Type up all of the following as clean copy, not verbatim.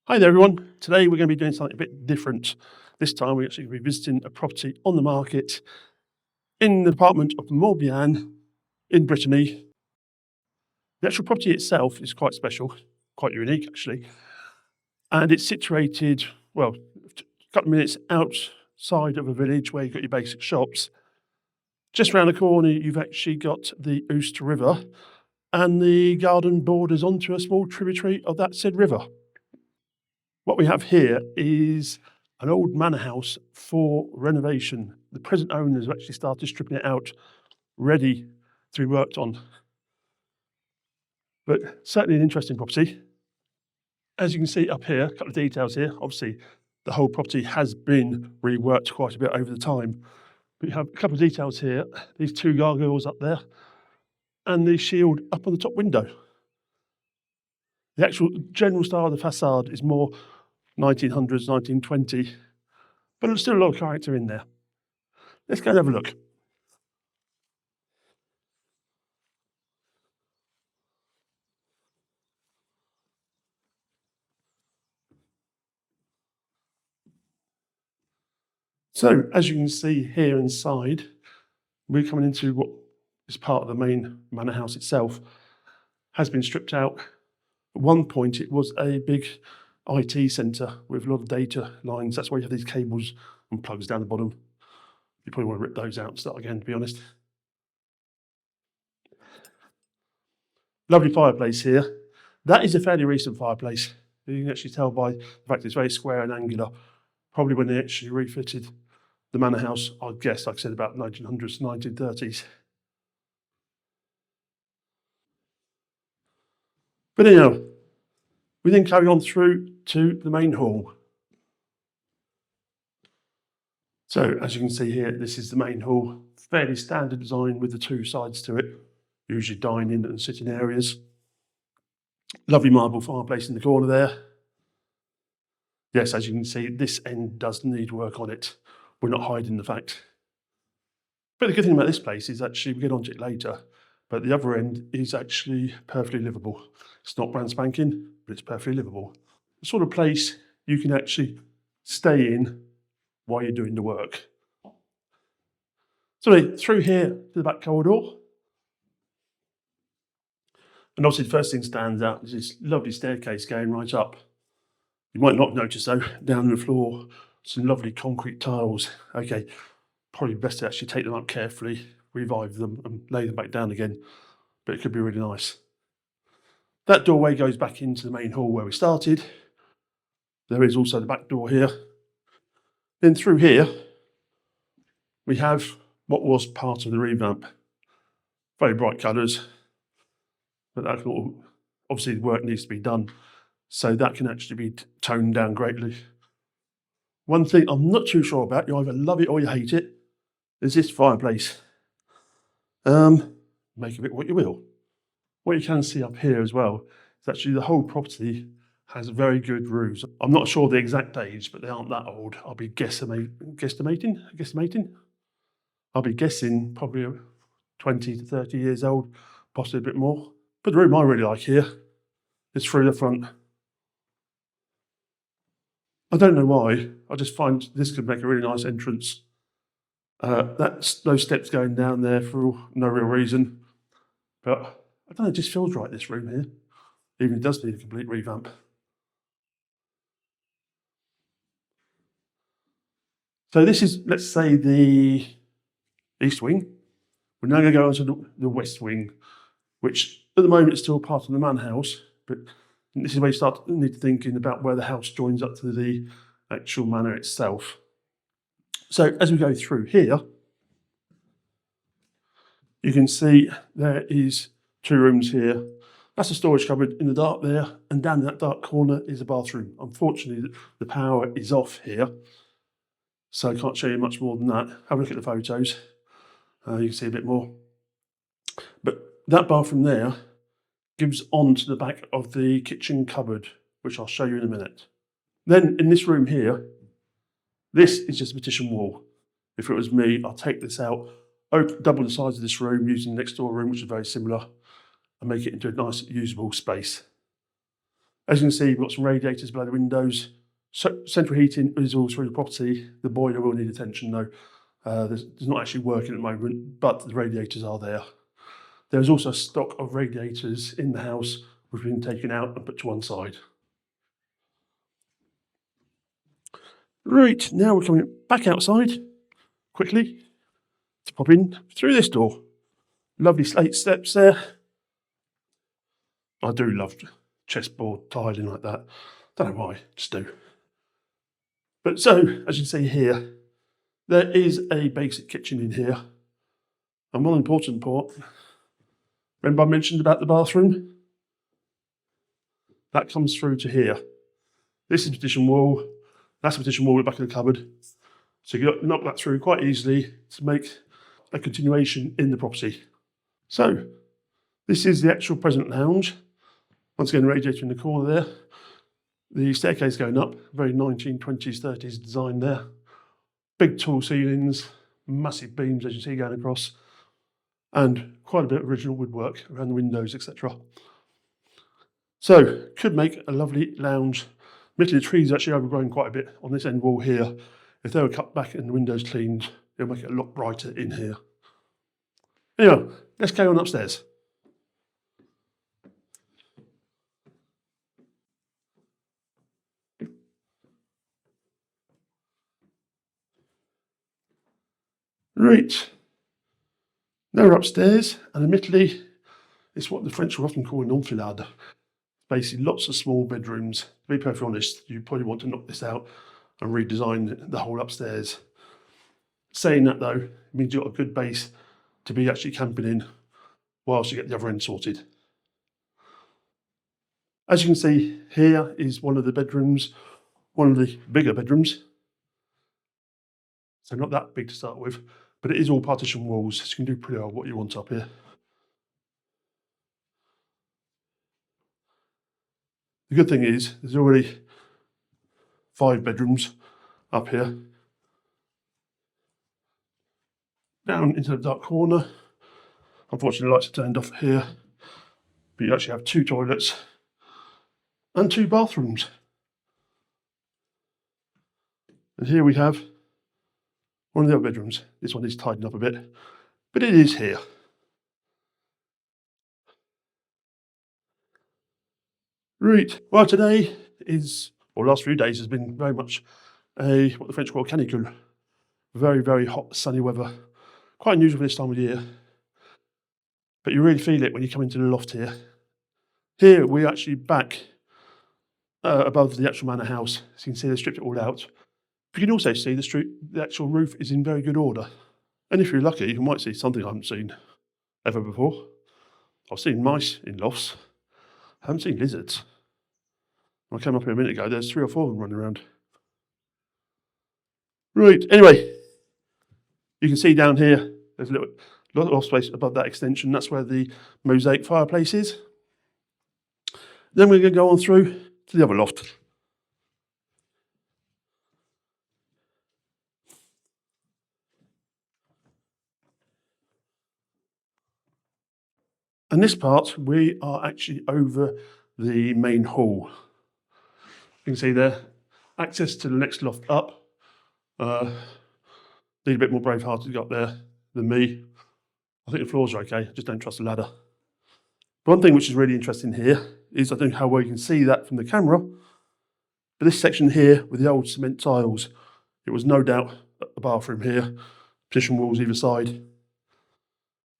Hi there, everyone. Today we're going to be doing something a bit different. This time we're actually going to be visiting a property on the market in the department of Morbihan in Brittany. The actual property itself is quite special, quite unique actually, and it's situated, well, a couple of minutes outside of a village where you've got your basic shops. Just around the corner you've actually got the Oust River, and the garden borders onto a small tributary of that said river. What we have here is an old manor house for renovation. The present owners have actually started stripping it out, ready to be worked on. But certainly an interesting property. As you can see up here, a couple of details here. Obviously, the whole property has been reworked quite a bit over the time. But you have a couple of details here. These two gargoyles up there, and the shield up on the top window. The actual general style of the facade is more 1900s, 1920, but there's still a lot of character in there. Let's go and have a look. So as you can see here inside, we're coming into what is part of the main manor house itself. Has been stripped out. At one point it was a big IT centre with a lot of data lines. That's why you have these cables and plugs down the bottom. You probably want to rip those out and start again, to be honest. Lovely fireplace here. That is a fairly recent fireplace. You can actually tell by the fact it's very square and angular. Probably when they actually refitted the manor house, I'd guess, like I said, about 1900s, 1930s. But anyhow, we then carry on through to the main hall. So as you can see here, this is the main hall. Fairly standard design with the two sides to it, usually dining and sitting areas. Lovely marble fireplace in the corner there. Yes, as you can see, this end does need work on it. We're not hiding the fact. But the good thing about this place is actually, we get onto it later, but the other end is actually perfectly livable. It's not brand spanking, but it's perfectly livable. The sort of place you can actually stay in while you're doing the work. So through here to the back corridor. And obviously the first thing stands out is this lovely staircase going right up. You might not notice though, down the floor, some lovely concrete tiles. Okay, probably best to actually take them up carefully, revive them and lay them back down again, but it could be really nice. That doorway goes back into the main hall where we started. There is also the back door here. Then through here, we have what was part of the revamp. Very bright colours, but that obviously the work needs to be done, so that can actually be toned down greatly. One thing I'm not too sure about, you either love it or you hate it, is this fireplace. Make of it what you will. What you can see up here as well is actually the whole property has very good roofs. I'm not sure the exact age, but they aren't that old. I'll be guesstimating. I'll be guessing probably 20 to 30 years old, possibly a bit more. But the room I really like here is through the front. I don't know why, I just find this could make a really nice entrance. That's those steps going down there for no real reason. But I don't know, it just feels right, this room here. Even it does need a complete revamp. So this is, let's say, the east wing. We're now going to go on to the west wing, which at the moment is still part of the manor house, but this is where you need to thinking about where the house joins up to the actual manor itself. So as we go through here, you can see there is two rooms here. That's a storage cupboard in the dark there, and down in that dark corner is a bathroom. Unfortunately, the power is off here, so I can't show you much more than that. Have a look at the photos. You can see a bit more. But that bathroom there gives on to the back of the kitchen cupboard, which I'll show you in a minute. Then in this room here, this is just a partition wall. If it was me, I'll take this out, double the size of this room using the next door room, which is very similar, and make it into a nice usable space. As you can see, we've got some radiators below the windows. So central heating is all through the property. The boiler will need attention though. It's not actually working at the moment, but the radiators are there. There's also a stock of radiators in the house which have been taken out and put to one side. Right, now we're coming back outside quickly to pop in through this door. Lovely slate steps there. I do love chessboard tiling like that. Don't know why, just do. But so, as you can see here, there is a basic kitchen in here. And one important part, remember I mentioned about the bathroom? That comes through to here. This is the partition wall, that's the partition wall at the back of the cupboard. So you can knock that through quite easily to make a continuation in the property. So, this is the actual present lounge. Once again, radiator in the corner there. The staircase going up, very 1920s, 30s design there. Big tall ceilings, massive beams as you see going across, and quite a bit of original woodwork around the windows, etc. So, could make a lovely lounge. Admittedly, the trees actually overgrown quite a bit on this end wall here. If they were cut back and the windows cleaned, it'll make it a lot brighter in here. Anyway, let's carry on upstairs. Right, now we're upstairs, and admittedly, it's what the French will often call an enfilade. Basically, lots of small bedrooms. To be perfectly honest, you probably want to knock this out and redesign the whole upstairs. Saying that though, it means you've got a good base to be actually camping in whilst you get the other end sorted. As you can see, here is one of the bedrooms, one of the bigger bedrooms. So not that big to start with, but it is all partition walls, so you can do pretty well what you want up here. The good thing is, there's already 5 bedrooms up here. Down into the dark corner. Unfortunately, the lights are turned off here, but you actually have 2 toilets and 2 bathrooms. And here we have one of the other bedrooms. This one is tidied up a bit, but it is here. Right, well today is, or last few days has been very much what the French call canicule. Very, very hot, sunny weather. Quite unusual for this time of year. But you really feel it when you come into the loft here. Here we're actually back above the actual manor house. So you can see they stripped it all out. But you can also see the actual roof is in very good order. And if you're lucky, you might see something I haven't seen ever before. I've seen mice in lofts. I haven't seen lizards. When I came up here a minute ago, there's 3 or 4 of them running around. Right, anyway, you can see down here, there's a lot of space above that extension. That's where the mosaic fireplace is. Then we're going to go on through to the other loft. And this part, we are actually over the main hall. You can see there, access to the next loft up. Need a bit more braveheart to get up there than me. I think the floors are okay, I just don't trust the ladder. One thing which is really interesting here is, I don't know how well you can see that from the camera, but this section here with the old cement tiles, it was no doubt a bathroom here, partition walls either side.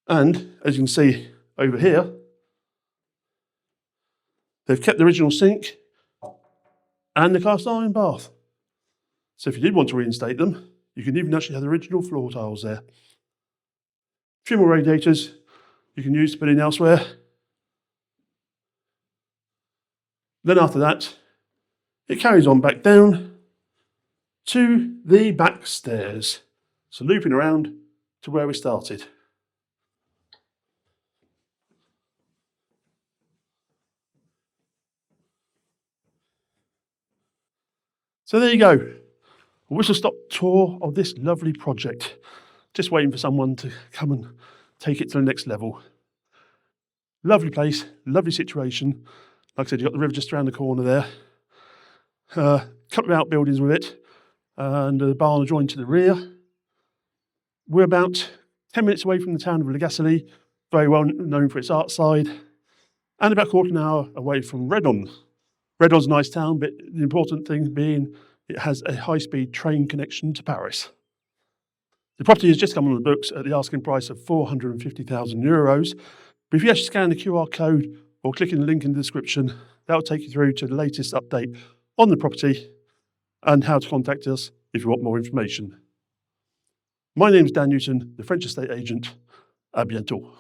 And as you can see over here, they've kept the original sink and the cast iron bath. So if you did want to reinstate them, you can even actually have the original floor tiles there. A few more radiators you can use to put in elsewhere. Then after that, it carries on back down to the back stairs. So looping around to where we started. So there you go, a whistle-stop tour of this lovely project. Just waiting for someone to come and take it to the next level. Lovely place, lovely situation, Like I said, you've got the river just around the corner there. A couple of outbuildings with it, and a barn adjoined to the rear. We're about 10 minutes away from the town of Gacilly, very well known for its art side, and about a quarter of an hour away from Redon. Redon's a nice town, but the important thing being it has a high-speed train connection to Paris. The property has just come on the books at the asking price of €450,000, but if you actually scan the QR code or click in the link in the description, that will take you through to the latest update on the property and how to contact us if you want more information. My name is Dan Newton, the French estate agent. À bientôt.